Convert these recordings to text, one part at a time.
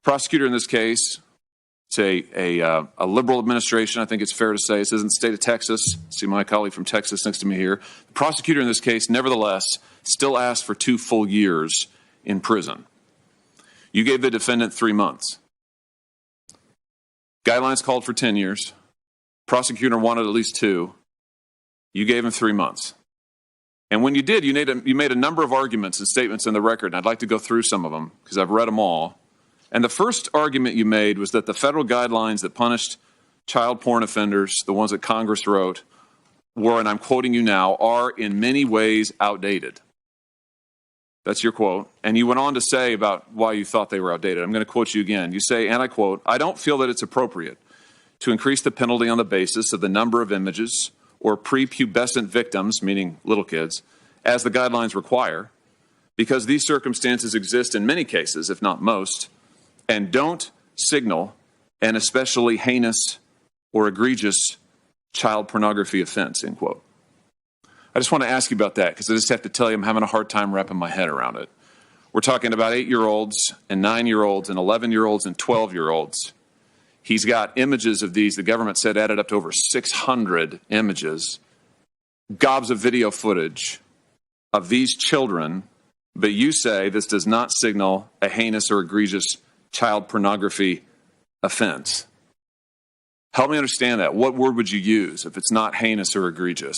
Prosecutor in this case, it's a liberal administration, I think it's fair to say. This isn't the state of Texas. See my colleague from Texas next to me here. The prosecutor in this case, nevertheless, still asked for 2 full years in prison. You gave the defendant 3 months. Guidelines called for 10 years. Prosecutor wanted at least 2. You gave him 3 months. And when you did, you made a number of arguments and statements in the record, and I'd like to go through some of them because I've read them all. And the first argument you made was that the federal guidelines that punished child porn offenders, the ones that Congress wrote, were, and I'm quoting you now, are in many ways outdated. That's your quote. And you went on to say about why you thought they were outdated. I'm going to quote you again. You say, and I quote, "I don't feel that it's appropriate to increase the penalty on the basis of the number of images or prepubescent victims," meaning little kids, "as the guidelines require, because these circumstances exist in many cases, if not most, and don't signal an especially heinous or egregious child pornography offense," end quote. I just want to ask you about that because I just have to tell you I'm having a hard time wrapping my head around it. We're talking about 8-year-olds and 9-year-olds and 11-year-olds and 12-year-olds. He's got images of these, the government said added up to over 600 images, gobs of video footage of these children, but you say this does not signal a heinous or egregious child pornography offense. Help me understand that. What word would you use if it's not heinous or egregious?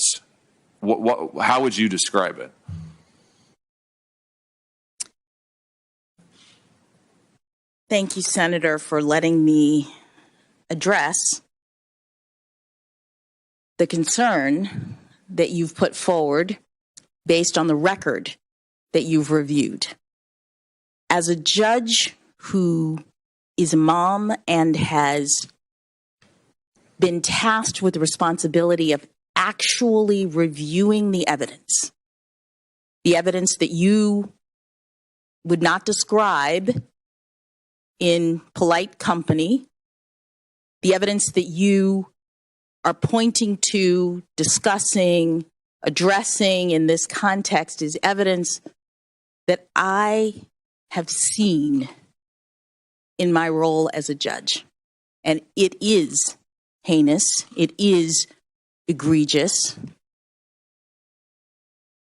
How would you describe it? Thank you, Senator, for letting me address the concern that you've put forward based on the record that you've reviewed. As a judge who is a mom and has been tasked with the responsibility of actually reviewing the evidence that you would not describe in polite company, the evidence that you are pointing to, discussing, addressing in this context is evidence that I have seen in my role as a judge. And it is heinous. It is egregious.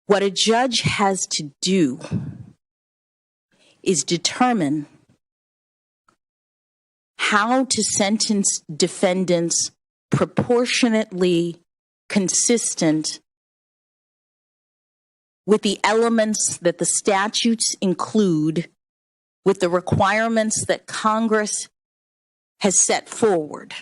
What a judge has to do is determine how to sentence defendants proportionately consistent with the elements that the statutes include, with the requirements that Congress has set forward.